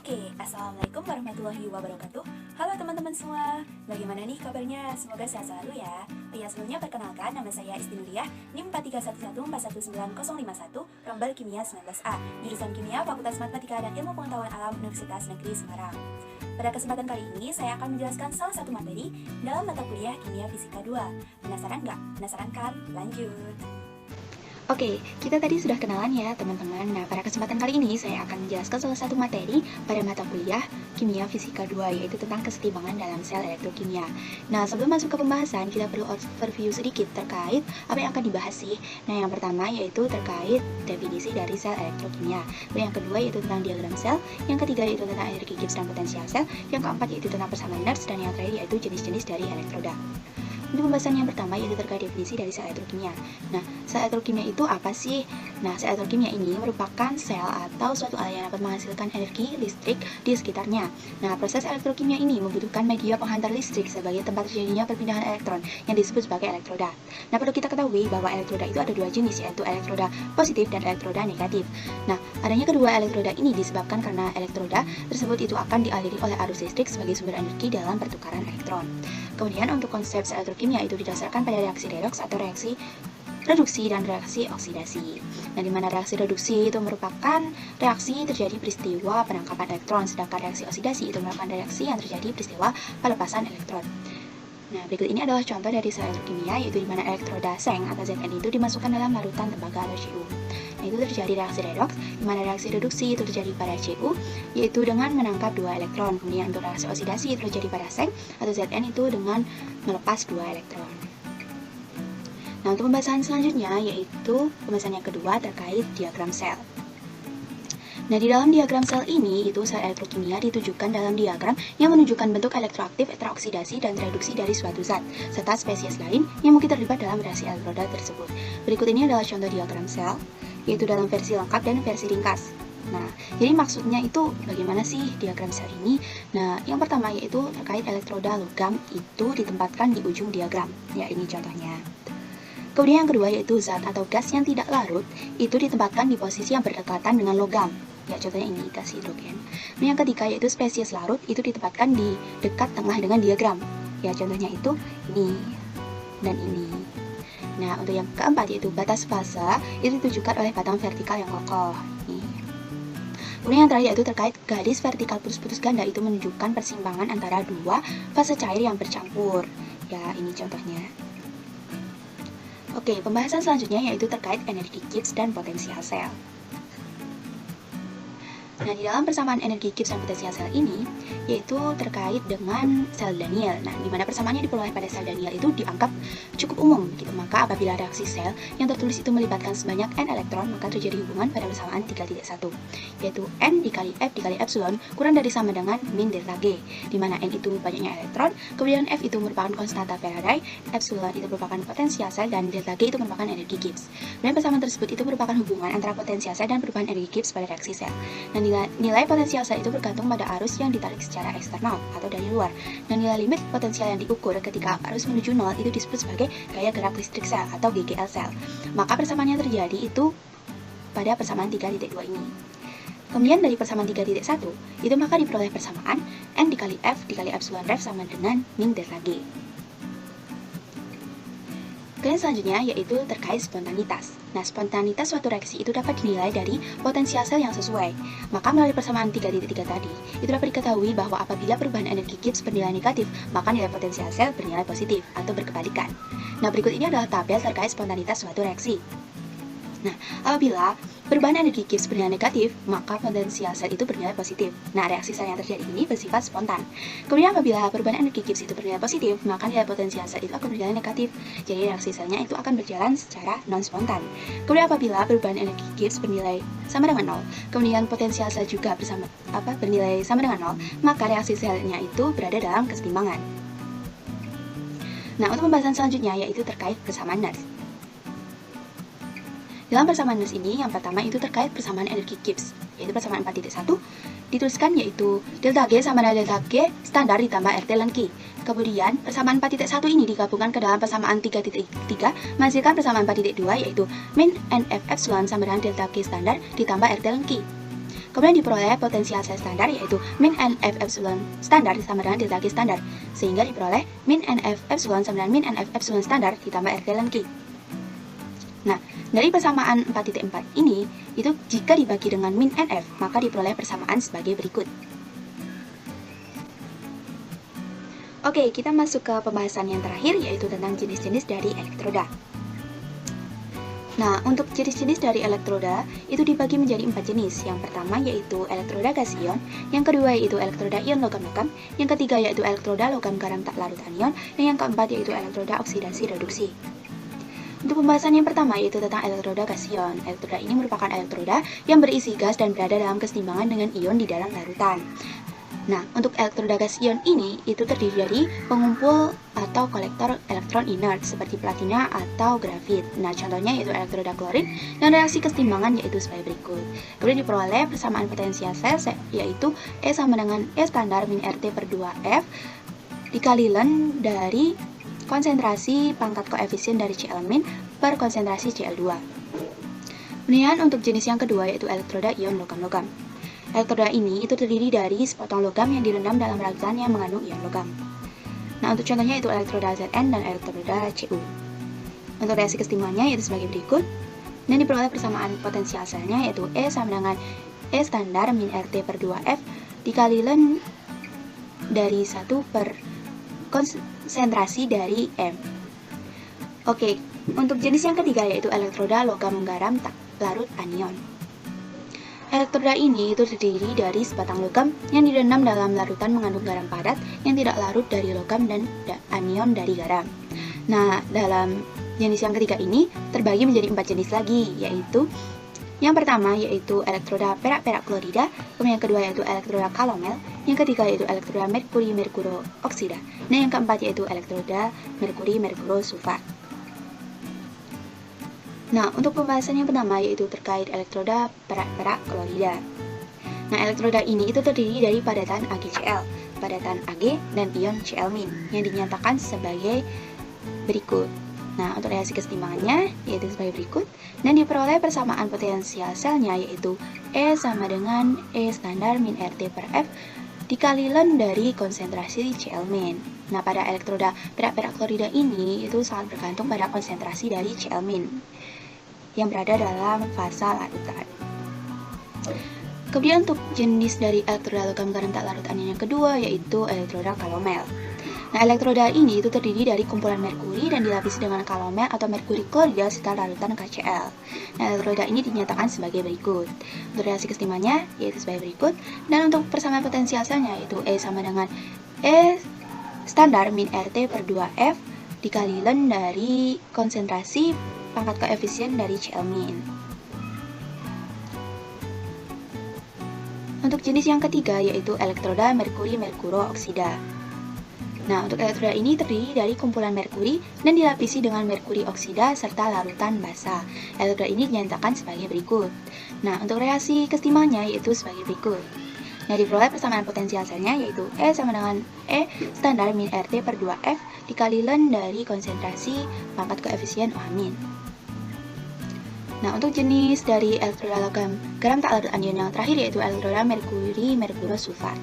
Oke, Assalamualaikum warahmatullahi wabarakatuh. Halo teman-teman semua, bagaimana nih kabarnya? Semoga sehat selalu ya. Sebelumnya perkenalkan, nama saya Isti Nuriyah, NIM 4311419051, Rombel Kimia 19A, jurusan Kimia Fakultas Matematika dan Ilmu Pengetahuan Alam Universitas Negeri Semarang. Pada kesempatan kali ini, saya akan menjelaskan salah satu materi dalam mata kuliah Kimia Fisika 2. Penasaran nggak? Penasaran kan? Lanjut! Oke, kita tadi sudah kenalan ya teman-teman. Nah, pada kesempatan kali ini saya akan menjelaskan salah satu materi pada mata kuliah Kimia Fisika 2, yaitu tentang kesetimbangan dalam sel elektrokimia. Nah, sebelum masuk ke pembahasan, kita perlu overview sedikit terkait apa yang akan dibahas sih. Nah, yang pertama yaitu terkait definisi dari sel elektrokimia. Lalu yang kedua yaitu tentang diagram sel. Yang ketiga yaitu tentang energi Gibbs dan potensial sel. Yang keempat yaitu tentang persamaan Nernst, dan yang terakhir yaitu jenis-jenis dari elektroda. Untuk pembahasan yang pertama yaitu terkait definisi dari sel elektrokimia. Nah, sel elektrokimia itu apa sih? Nah, sel elektrokimia ini merupakan sel atau suatu alat yang dapat menghasilkan energi listrik di sekitarnya. Nah, proses elektrokimia ini membutuhkan media penghantar listrik sebagai tempat terjadinya perpindahan elektron yang disebut sebagai elektroda. Nah, perlu kita ketahui bahwa elektroda itu ada dua jenis, yaitu elektroda positif dan elektroda negatif. Nah, adanya kedua elektroda ini disebabkan karena elektroda tersebut itu akan dialiri oleh arus listrik sebagai sumber energi dalam pertukaran elektron. Kemudian untuk konsep sel elektrokimia itu didasarkan pada reaksi redoks atau reaksi reduksi dan reaksi oksidasi. Nah, di mana reaksi reduksi itu merupakan reaksi terjadi peristiwa penangkapan elektron, sedangkan reaksi oksidasi itu merupakan reaksi yang terjadi peristiwa pelepasan elektron. Nah, berikut ini adalah contoh dari sel elektrokimia, yaitu di mana elektroda Zn atau Zn itu dimasukkan dalam larutan tembaga atau Cu. Nah, itu terjadi reaksi redoks, di mana reaksi reduksi itu terjadi pada Cu, yaitu dengan menangkap dua elektron. Kemudian untuk reaksi oksidasi itu terjadi pada Zn atau Zn itu dengan melepas dua elektron. Nah, untuk pembahasan selanjutnya yaitu pembahasan yang kedua terkait diagram sel. Nah, di dalam diagram sel ini, itu sel elektrokimia ditujukan dalam diagram yang menunjukkan bentuk elektroaktif, teroksidasi, dan reduksi dari suatu zat, serta spesies lain yang mungkin terlibat dalam reaksi elektroda tersebut. Berikut ini adalah contoh diagram sel, yaitu dalam versi lengkap dan versi ringkas. Nah, jadi maksudnya itu bagaimana sih diagram sel ini? Nah, yang pertama yaitu terkait elektroda logam itu ditempatkan di ujung diagram. Ya, ini contohnya. Kemudian yang kedua yaitu zat atau gas yang tidak larut itu ditempatkan di posisi yang berdekatan dengan logam. Ya, contohnya ini gas hidrogen. Nah, yang ketiga yaitu spesies larut itu ditempatkan di dekat tengah dengan diagram. Ya, contohnya itu ini dan ini. Nah, untuk yang keempat yaitu batas fase itu ditujukan oleh batang vertikal yang kokoh. Ini. Kemudian yang terakhir yaitu terkait garis vertikal putus-putus ganda itu menunjukkan persimpangan antara dua fase cair yang bercampur. Ya, ini contohnya. Oke, pembahasan selanjutnya yaitu terkait energi Gibbs dan potensial sel. Nah, di dalam persamaan energi Gibbs dan potensial sel ini, yaitu terkait dengan sel Daniell. Nah, di mana persamaannya diperoleh pada sel Daniell itu dianggap cukup umum, gitu. Maka apabila reaksi sel yang tertulis itu melibatkan sebanyak N elektron, maka terjadi hubungan pada persamaan 3.1, yaitu N dikali epsilon kurang dari sama dengan min delta G, di mana N itu banyaknya elektron, kemudian F itu merupakan konstanta Faraday, epsilon itu merupakan potensial sel, dan delta G itu merupakan energi Gibbs. Dan persamaan tersebut itu merupakan hubungan antara potensial sel dan perubahan energi Gibbs pada reaksi sel. Dan nilai potensial sel itu bergantung pada arus yang ditarik secara eksternal atau dari luar. Dan nilai limit potensial yang diukur ketika arus menuju nol itu disebut sebagai gaya gerak listrik sel atau GGL sel. Maka persamaan yang terjadi itu pada persamaan 3.2 ini. Kemudian dari persamaan 3.1 itu maka diperoleh persamaan N dikali F dikali epsilon ref sama dengan min delta G. Kemudian selanjutnya yaitu terkait spontanitas. Nah, spontanitas suatu reaksi itu dapat dinilai dari potensial sel yang sesuai. Maka melalui persamaan 3.3 tadi, itu dapat diketahui bahwa apabila perubahan energi Gibbs bernilai negatif, maka nilai potensial sel bernilai positif atau berkebalikan. Nah, berikut ini adalah tabel terkait spontanitas suatu reaksi. Nah, apabila perubahan energi Gibbs bernilai negatif, maka potensial sel itu bernilai positif. Nah, reaksi sel yang terjadi ini bersifat spontan. Kemudian apabila perubahan energi Gibbs itu bernilai positif, maka nilai potensial sel itu akan bernilai negatif. Jadi reaksi selnya itu akan berjalan secara non-spontan. Kemudian apabila perubahan energi Gibbs bernilai sama dengan 0, kemudian potensial sel juga bernilai sama dengan 0, maka reaksi selnya itu berada dalam kesetimbangan. Nah, untuk pembahasan selanjutnya yaitu terkait persamaan Nernst. Dalam persamaan Nernst ini, yang pertama itu terkait persamaan energi Gibbs, yaitu persamaan 4.1, dituliskan yaitu delta G sama dengan delta G standar ditambah RT ln Q. Kemudian, persamaan 4.1 ini digabungkan ke dalam persamaan 3.3, menghasilkan persamaan 4.2 yaitu min NF epsilon sama dengan delta G standar ditambah RT ln Q. Kemudian diperoleh potensial sel standar yaitu min NF epsilon standar sama dengan delta Q standar, sehingga diperoleh min NF epsilon sama dengan min NF epsilon standar ditambah RT ln Q. Nah, dari persamaan 4.4 ini, itu jika dibagi dengan min NF, maka diperoleh persamaan sebagai berikut. Oke, kita masuk ke pembahasan yang terakhir, yaitu tentang jenis-jenis dari elektroda. Nah, untuk jenis-jenis dari elektroda, itu dibagi menjadi 4 jenis. Yang pertama yaitu elektroda gas ion, yang kedua yaitu elektroda ion logam-logam, yang ketiga yaitu elektroda logam garam tak larut anion, dan yang keempat yaitu elektroda oksidasi reduksi. Untuk pembahasan yang pertama yaitu tentang elektroda gas ion. Elektroda ini merupakan elektroda yang berisi gas dan berada dalam keseimbangan dengan ion di dalam larutan. Nah, untuk elektroda gas ion ini itu terdiri dari pengumpul atau kolektor elektron inert seperti platina atau grafit. Nah, contohnya yaitu elektroda klorin dan reaksi keseimbangan yaitu sebagai berikut. Kemudian diperoleh persamaan potensial sel yaitu E sama dengan E standar min RT per 2F dikali ln dari konsentrasi pangkat koefisien dari Cl- per konsentrasi Cl2. Kemudian untuk jenis yang kedua yaitu elektroda ion logam-logam. Elektroda ini itu terdiri dari sepotong logam yang direndam dalam larutan yang mengandung ion logam. Nah, untuk contohnya itu elektroda Zn dan elektroda Cu. Untuk reaksi keseimbangannya yaitu sebagai berikut. Dan diperoleh persamaan potensial selnya yaitu E sama dengan E standar min RT per 2F dikali ln dari 1 per konsentrasi dari M. Oke, untuk jenis yang ketiga yaitu elektroda logam garam tak larut anion. Elektroda ini itu terdiri dari sebatang logam yang direndam dalam larutan mengandung garam padat yang tidak larut dari logam dan anion dari garam. Nah, dalam jenis yang ketiga ini terbagi menjadi 4 jenis lagi, yaitu yang pertama yaitu elektroda perak-perak klorida, kemudian yang kedua yaitu elektroda kalomel, yang ketiga yaitu elektroda merkuri-merkuro oksida, dan yang keempat yaitu elektroda merkuri-merkuro sulfat. Nah, untuk pembahasan yang pertama yaitu terkait elektroda perak-perak klorida. Nah, elektroda ini itu terdiri dari padatan AgCl, padatan Ag, dan ion Cl- yang dinyatakan sebagai berikut. Nah, untuk reaksi keseimbangannya yaitu sebagai berikut, dan diperoleh persamaan potensial selnya yaitu E sama dengan E standar min RT per F dikali ln dari konsentrasi Cl-. Nah, pada elektroda perak-perak klorida ini itu sangat bergantung pada konsentrasi dari Cl- yang berada dalam fasa larutan. Kemudian untuk jenis dari elektroda logam garam tak larut anion yang kedua yaitu elektroda kalomel. Nah, elektroda ini itu terdiri dari kumpulan merkuri dan dilapisi dengan kalomel atau merkuri klorida serta larutan KCl. Nah, elektroda ini dinyatakan sebagai berikut. Untuk reaksi keseimbangannya yaitu sebagai berikut, dan untuk persamaan potensial selnya yaitu E sama dengan E standar min RT per 2F dikali ln dari konsentrasi pangkat koefisien dari Cl-. Untuk jenis yang ketiga yaitu elektroda merkuri-merkuro oksida. Nah, untuk elektroda ini terdiri dari kumpulan merkuri dan dilapisi dengan merkuri oksida serta larutan basa. Elektroda ini dinyatakan sebagai berikut. Nah, untuk reaksi keseimbangannya yaitu sebagai berikut. Nah, diperoleh persamaan potensial selnya yaitu E sama dengan E standar min RT per 2F dikali ln dari konsentrasi pangkat koefisien OH-. Nah, untuk jenis dari elektroda logam garam tak larut anion yang terakhir yaitu elektroda merkuri-merkuro sulfat.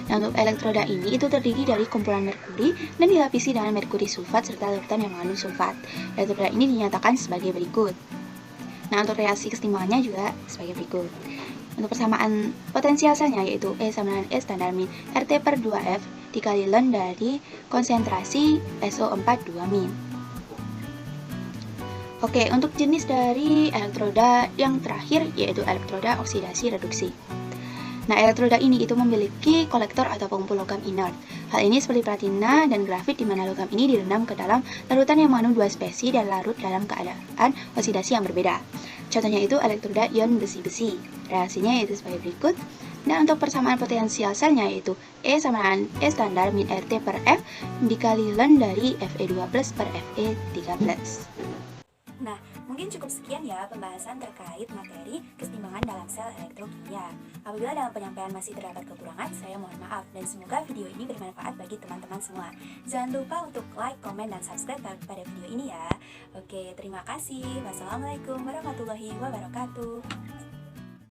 Nah, untuk elektroda ini itu terdiri dari kumpulan merkuri dan dilapisi dengan merkuri sulfat serta larutan yang mengandung sulfat. Elektroda ini dinyatakan sebagai berikut. Nah, untuk reaksi keseimbangannya juga sebagai berikut. Untuk persamaan potensial selnya yaitu E sama dengan E standar min RT per 2F dikali ln dari konsentrasi SO4 2-. Oke, untuk jenis dari elektroda yang terakhir yaitu elektroda oksidasi reduksi. Nah, elektroda ini itu memiliki kolektor atau pengumpul logam inert. Hal ini seperti platina dan grafit di mana logam ini direndam ke dalam larutan yang mengandung dua spesies dan larut dalam keadaan oksidasi yang berbeda. Contohnya itu elektroda ion besi-besi. Reaksinya yaitu sebagai berikut. Dan untuk persamaan potensial selnya yaitu E sama dengan E standar min RT per F dikali ln dari Fe2+ per Fe3+. Nah, mungkin cukup sekian ya pembahasan terkait materi keseimbangan dalam sel elektrokimia. Apabila dalam penyampaian masih terdapat kekurangan, saya mohon maaf dan semoga video ini bermanfaat bagi teman-teman semua. Jangan lupa untuk like, komen, dan subscribe pada video ini ya. Oke, terima kasih. Wassalamualaikum warahmatullahi wabarakatuh.